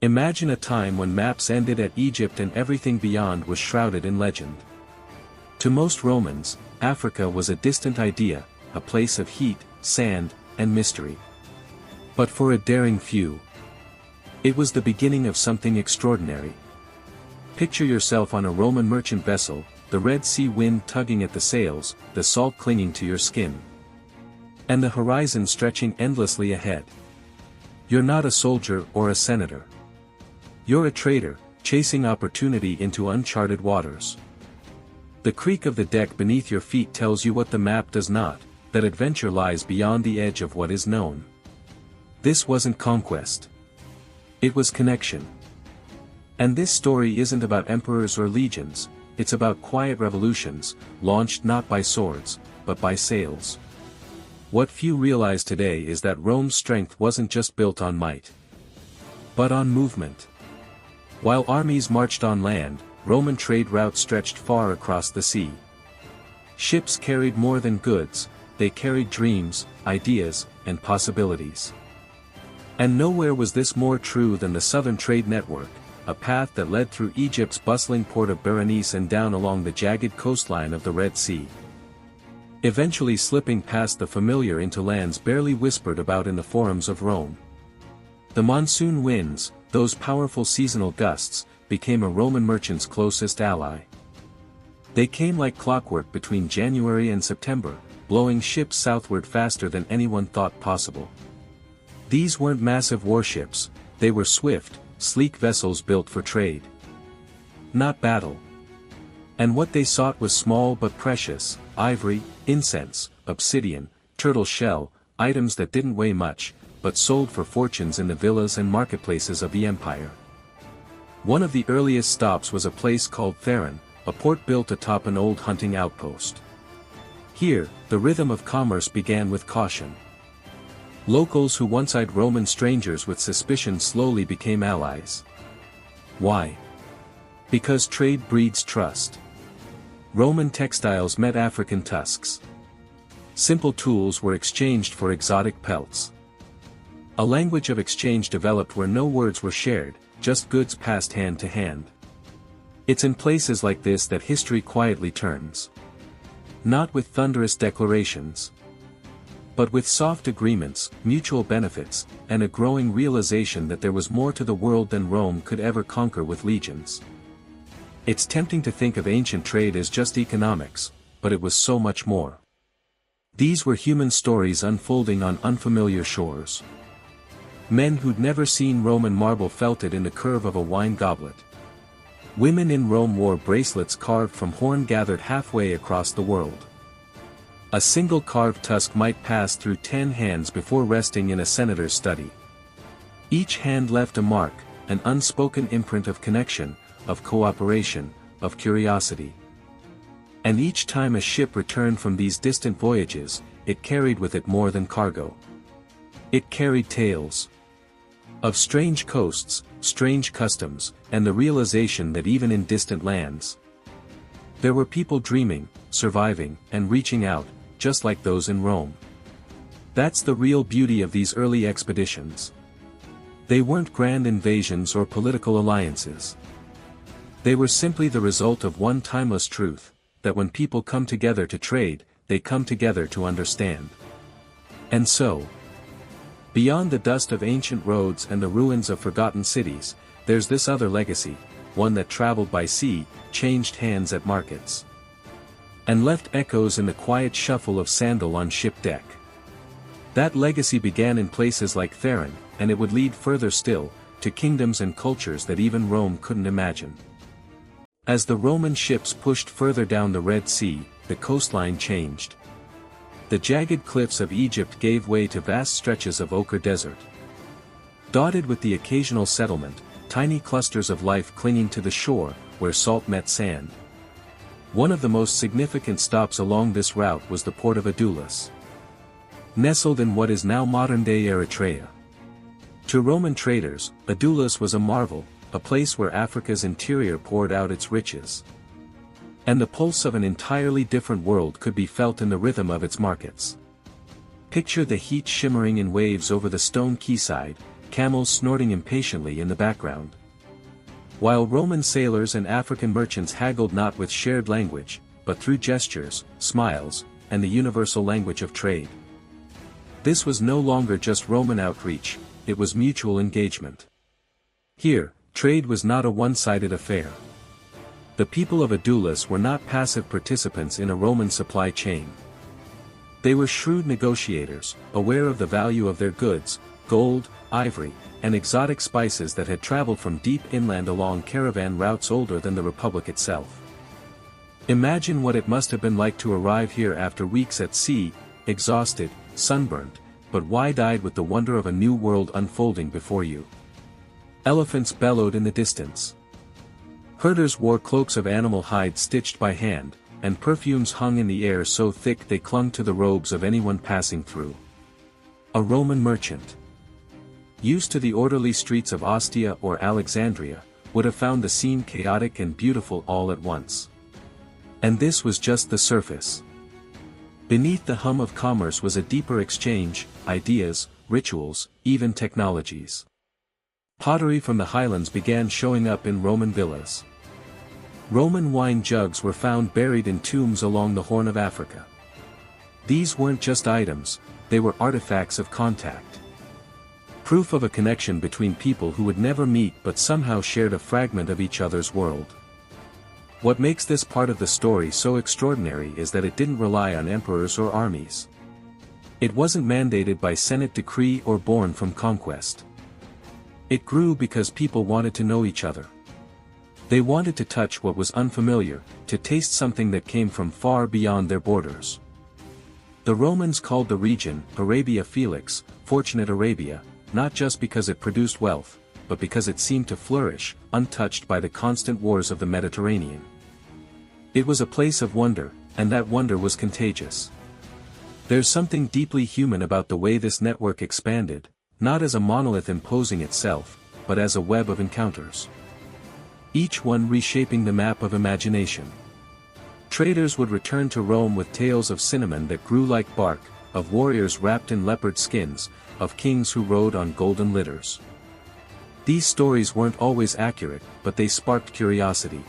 Imagine a time when maps ended at Egypt and everything beyond was shrouded in legend. To most Romans, Africa was a distant idea, a place of heat, sand, and mystery. But for a daring few, it was the beginning of something extraordinary. Picture yourself on a Roman merchant vessel, the Red Sea wind tugging at the sails, the salt clinging to your skin, and the horizon stretching endlessly ahead. You're not a soldier or a senator. You're a trader, chasing opportunity into uncharted waters. The creak of the deck beneath your feet tells you what the map does not, that adventure lies beyond the edge of what is known. This wasn't conquest. It was connection. And this story isn't about emperors or legions, it's about quiet revolutions, launched not by swords, but by sails. What few realize today is that Rome's strength wasn't just built on might, but on movement. While armies marched on land, Roman trade routes stretched far across the sea. Ships carried more than goods, they carried dreams, ideas, and possibilities. And nowhere was this more true than the southern trade network, a path that led through Egypt's bustling port of Berenice and down along the jagged coastline of the Red Sea, eventually slipping past the familiar into lands barely whispered about in the forums of Rome. The monsoon winds, those powerful seasonal gusts, became a Roman merchant's closest ally. They came like clockwork between January and September, blowing ships southward faster than anyone thought possible. These weren't massive warships, they were swift, sleek vessels built for trade, not battle. And what they sought was small but precious: ivory, incense, obsidian, turtle shell, items that didn't weigh much, but sold for fortunes in the villas and marketplaces of the empire. One of the earliest stops was a place called Theron, a port built atop an old hunting outpost. Here, the rhythm of commerce began with caution. Locals who once eyed Roman strangers with suspicion slowly became allies. Why? Because trade breeds trust. Roman textiles met African tusks. Simple tools were exchanged for exotic pelts. A language of exchange developed where no words were shared, just goods passed hand to hand. It's in places like this that history quietly turns. Not with thunderous declarations, but with soft agreements, mutual benefits, and a growing realization that there was more to the world than Rome could ever conquer with legions. It's tempting to think of ancient trade as just economics, but it was so much more. These were human stories unfolding on unfamiliar shores. Men who'd never seen Roman marble felt it in the curve of a wine goblet. Women in Rome wore bracelets carved from horn gathered halfway across the world. A single carved tusk might pass through 10 hands before resting in a senator's study. Each hand left a mark, an unspoken imprint of connection, of cooperation, of curiosity. And each time a ship returned from these distant voyages, it carried with it more than cargo. It carried tales of strange coasts, strange customs, and the realization that even in distant lands, there were people dreaming, surviving, and reaching out, just like those in Rome. That's the real beauty of these early expeditions. They weren't grand invasions or political alliances. They were simply the result of one timeless truth, that when people come together to trade, they come together to understand. And so, beyond the dust of ancient roads and the ruins of forgotten cities, there's this other legacy, one that traveled by sea, changed hands at markets, and left echoes in the quiet shuffle of sandal on ship deck. That legacy began in places like Theron, and it would lead further still, to kingdoms and cultures that even Rome couldn't imagine. As the Roman ships pushed further down the Red Sea, the coastline changed. The jagged cliffs of Egypt gave way to vast stretches of ochre desert, dotted with the occasional settlement, tiny clusters of life clinging to the shore, where salt met sand. One of the most significant stops along this route was the port of Adulis, nestled in what is now modern-day Eritrea. To Roman traders, Adulis was a marvel, a place where Africa's interior poured out its riches. And the pulse of an entirely different world could be felt in the rhythm of its markets. Picture the heat shimmering in waves over the stone quayside, camels snorting impatiently in the background. While Roman sailors and African merchants haggled not with shared language, but through gestures, smiles, and the universal language of trade. This was no longer just Roman outreach, it was mutual engagement. Here, trade was not a one-sided affair. The people of Adulis were not passive participants in a Roman supply chain. They were shrewd negotiators, aware of the value of their goods, gold, ivory, and exotic spices that had traveled from deep inland along caravan routes older than the Republic itself. Imagine what it must have been like to arrive here after weeks at sea, exhausted, sunburned, but wide-eyed with the wonder of a new world unfolding before you. Elephants bellowed in the distance. Herders wore cloaks of animal hide stitched by hand, and perfumes hung in the air so thick they clung to the robes of anyone passing through. A Roman merchant, used to the orderly streets of Ostia or Alexandria, would have found the scene chaotic and beautiful all at once. And this was just the surface. Beneath the hum of commerce was a deeper exchange, ideas, rituals, even technologies. Pottery from the highlands began showing up in Roman villas. Roman wine jugs were found buried in tombs along the Horn of Africa. These weren't just items, they were artifacts of contact. Proof of a connection between people who would never meet but somehow shared a fragment of each other's world. What makes this part of the story so extraordinary is that it didn't rely on emperors or armies. It wasn't mandated by Senate decree or born from conquest. It grew because people wanted to know each other. They wanted to touch what was unfamiliar, to taste something that came from far beyond their borders. The Romans called the region Arabia Felix, Fortunate Arabia, not just because it produced wealth, but because it seemed to flourish, untouched by the constant wars of the Mediterranean. It was a place of wonder, and that wonder was contagious. There's something deeply human about the way this network expanded, not as a monolith imposing itself, but as a web of encounters. Each one reshaping the map of imagination. Traders would return to Rome with tales of cinnamon that grew like bark, of warriors wrapped in leopard skins, of kings who rode on golden litters. These stories weren't always accurate, but they sparked curiosity.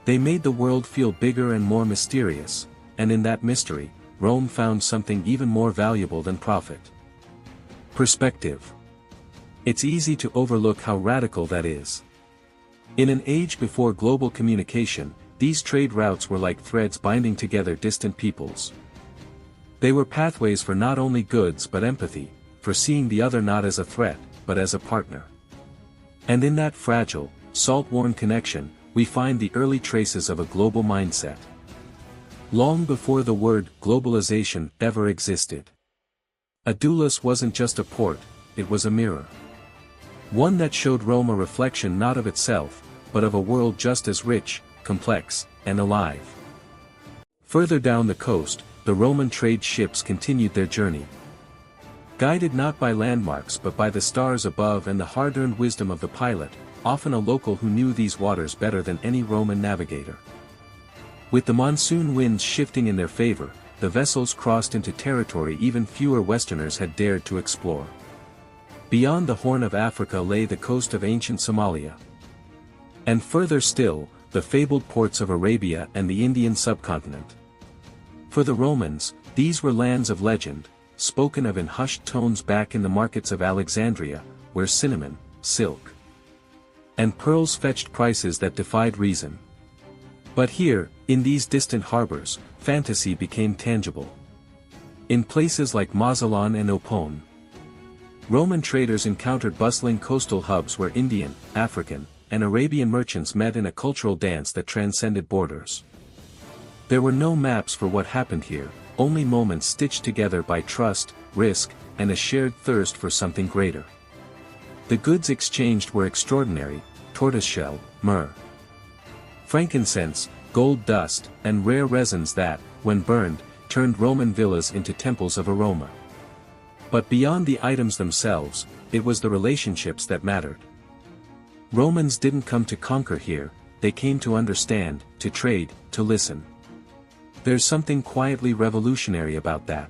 They made the world feel bigger and more mysterious, and in that mystery, Rome found something even more valuable than profit. Perspective. It's easy to overlook how radical that is. In an age before global communication, these trade routes were like threads binding together distant peoples. They were pathways for not only goods but empathy, for seeing the other not as a threat, but as a partner. And in that fragile, salt-worn connection, we find the early traces of a global mindset. Long before the word globalization ever existed. Adulis wasn't just a port, it was a mirror. One that showed Rome a reflection not of itself, but of a world just as rich, complex, and alive. Further down the coast, the Roman trade ships continued their journey. Guided not by landmarks but by the stars above and the hard-earned wisdom of the pilot, often a local who knew these waters better than any Roman navigator. With the monsoon winds shifting in their favor, the vessels crossed into territory even fewer Westerners had dared to explore. Beyond the Horn of Africa lay the coast of ancient Somalia. And further still, the fabled ports of Arabia and the Indian subcontinent. For the Romans, these were lands of legend, spoken of in hushed tones back in the markets of Alexandria, where cinnamon, silk, and pearls fetched prices that defied reason. But here, in these distant harbors, fantasy became tangible. In places like Mazatlan and Opone, Roman traders encountered bustling coastal hubs where Indian, African, and Arabian merchants met in a cultural dance that transcended borders. There were no maps for what happened here, only moments stitched together by trust, risk, and a shared thirst for something greater. The goods exchanged were extraordinary: tortoiseshell, myrrh, frankincense, gold dust, and rare resins that, when burned, turned Roman villas into temples of aroma. But beyond the items themselves, it was the relationships that mattered. Romans didn't come to conquer here, they came to understand, to trade, to listen. There's something quietly revolutionary about that.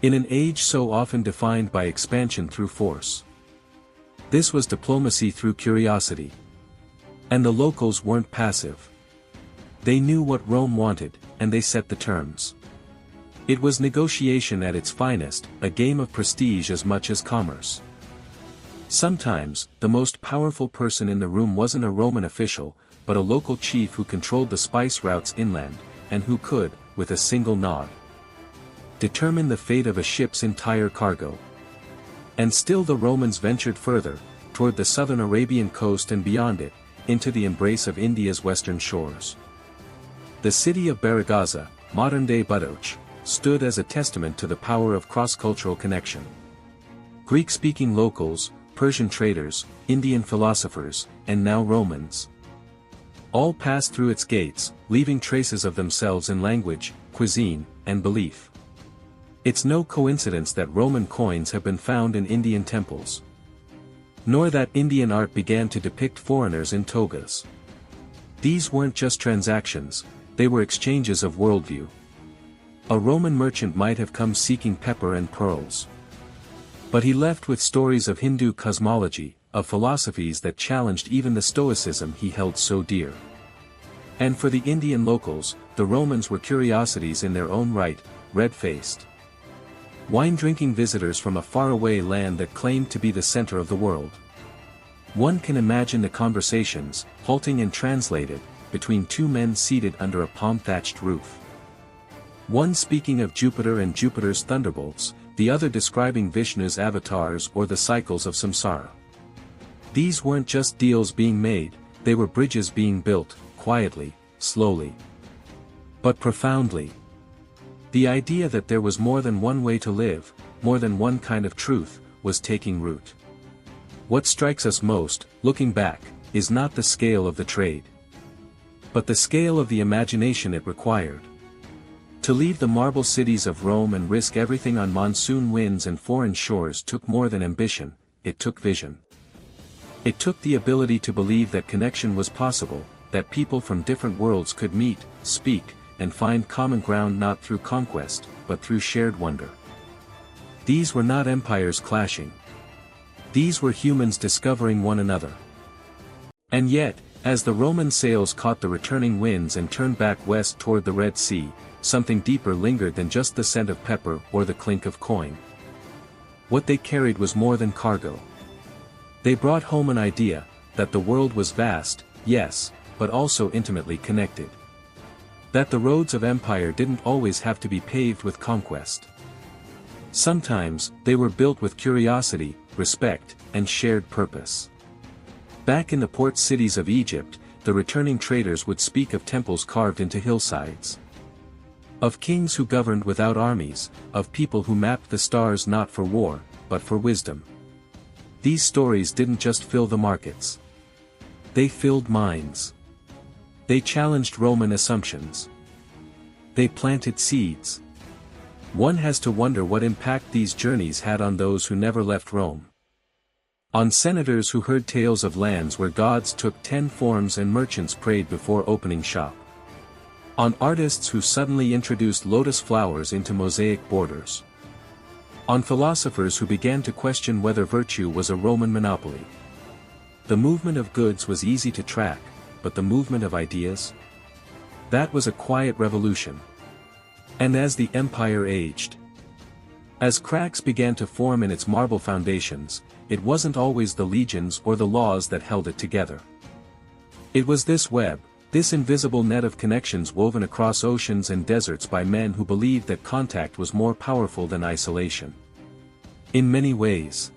In an age so often defined by expansion through force, This was diplomacy through curiosity. And the locals weren't passive. They knew what Rome wanted, and they set the terms. It was negotiation at its finest, a game of prestige as much as commerce. Sometimes, the most powerful person in the room wasn't a Roman official, but a local chief who controlled the spice routes inland, and who could, with a single nod, determine the fate of a ship's entire cargo. And still the Romans ventured further, toward the southern Arabian coast and beyond it, into the embrace of India's western shores. The city of Baragaza, modern-day Badajoz, stood as a testament to the power of cross-cultural connection. Greek-speaking locals, Persian traders, Indian philosophers, and now Romans, all passed through its gates, leaving traces of themselves in language, cuisine, and belief. It's no coincidence that Roman coins have been found in Indian temples. Nor that Indian art began to depict foreigners in togas. These weren't just transactions, they were exchanges of worldview. A Roman merchant might have come seeking pepper and pearls. But he left with stories of Hindu cosmology, of philosophies that challenged even the stoicism he held so dear. And for the Indian locals, the Romans were curiosities in their own right, red-faced, wine-drinking visitors from a faraway land that claimed to be the center of the world. One can imagine the conversations, halting and translated, between two men seated under a palm-thatched roof. One speaking of Jupiter and Jupiter's thunderbolts, the other describing Vishnu's avatars or the cycles of samsara. These weren't just deals being made, they were bridges being built, quietly, slowly, but profoundly. The idea that there was more than one way to live, more than one kind of truth, was taking root. What strikes us most, looking back, is not the scale of the trade, but the scale of the imagination it required. To leave the marble cities of Rome and risk everything on monsoon winds and foreign shores took more than ambition, it took vision. It took the ability to believe that connection was possible, that people from different worlds could meet, speak, and find common ground not through conquest, but through shared wonder. These were not empires clashing. These were humans discovering one another. And yet, as the Roman sails caught the returning winds and turned back west toward the Red Sea, something deeper lingered than just the scent of pepper or the clink of coin. What they carried was more than cargo. They brought home an idea, that the world was vast, yes, but also intimately connected. That the roads of empire didn't always have to be paved with conquest. Sometimes, they were built with curiosity, respect, and shared purpose. Back in the port cities of Egypt, the returning traders would speak of temples carved into hillsides, of kings who governed without armies, of people who mapped the stars not for war, but for wisdom. These stories didn't just fill the markets. They filled minds. They challenged Roman assumptions. They planted seeds. One has to wonder what impact these journeys had on those who never left Rome. On senators who heard tales of lands where gods took 10 forms and merchants prayed before opening shop. On artists who suddenly introduced lotus flowers into mosaic borders. On philosophers who began to question whether virtue was a Roman monopoly. The movement of goods was easy to track, but the movement of ideas? That was a quiet revolution. And as the empire aged, as cracks began to form in its marble foundations, it wasn't always the legions or the laws that held it together. It was this web, this invisible net of connections woven across oceans and deserts by men who believed that contact was more powerful than isolation. In many ways,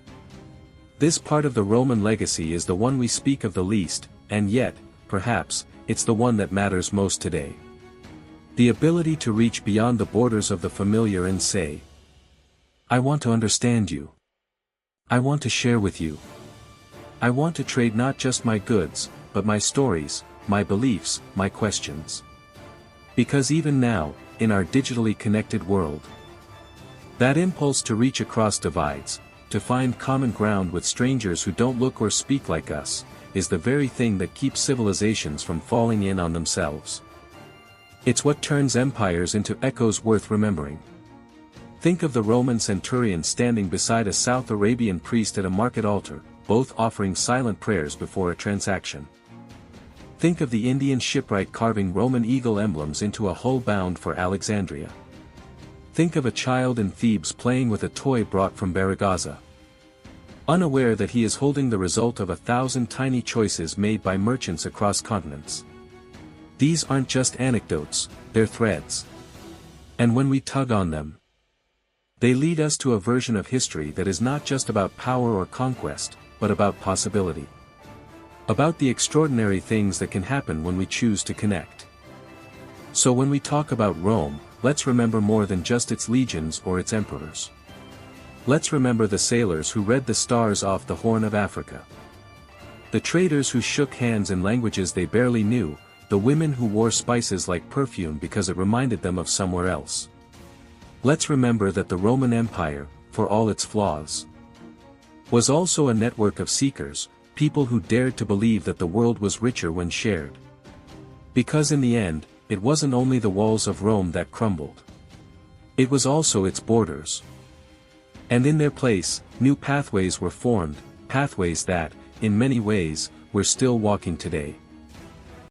this part of the Roman legacy is the one we speak of the least, and yet, perhaps, it's the one that matters most today. The ability to reach beyond the borders of the familiar and say, I want to understand you. I want to share with you. I want to trade not just my goods, but my stories, my beliefs, my questions. Because even now, in our digitally connected world, that impulse to reach across divides, to find common ground with strangers who don't look or speak like us, is the very thing that keeps civilizations from falling in on themselves. It's what turns empires into echoes worth remembering. Think of the Roman centurion standing beside a South Arabian priest at a market altar, both offering silent prayers before a transaction. Think of the Indian shipwright carving Roman eagle emblems into a hull bound for Alexandria. Think of a child in Thebes playing with a toy brought from Baragaza, unaware that he is holding the result of 1,000 tiny choices made by merchants across continents. These aren't just anecdotes, they're threads. And when we tug on them, they lead us to a version of history that is not just about power or conquest, but about possibility. About the extraordinary things that can happen when we choose to connect. So when we talk about Rome, let's remember more than just its legions or its emperors. Let's remember the sailors who read the stars off the Horn of Africa. The traders who shook hands in languages they barely knew, the women who wore spices like perfume because it reminded them of somewhere else. Let's remember that the Roman Empire, for all its flaws, was also a network of seekers, people who dared to believe that the world was richer when shared. Because in the end, it wasn't only the walls of Rome that crumbled. It was also its borders. And in their place, new pathways were formed, pathways that, in many ways, we're still walking today.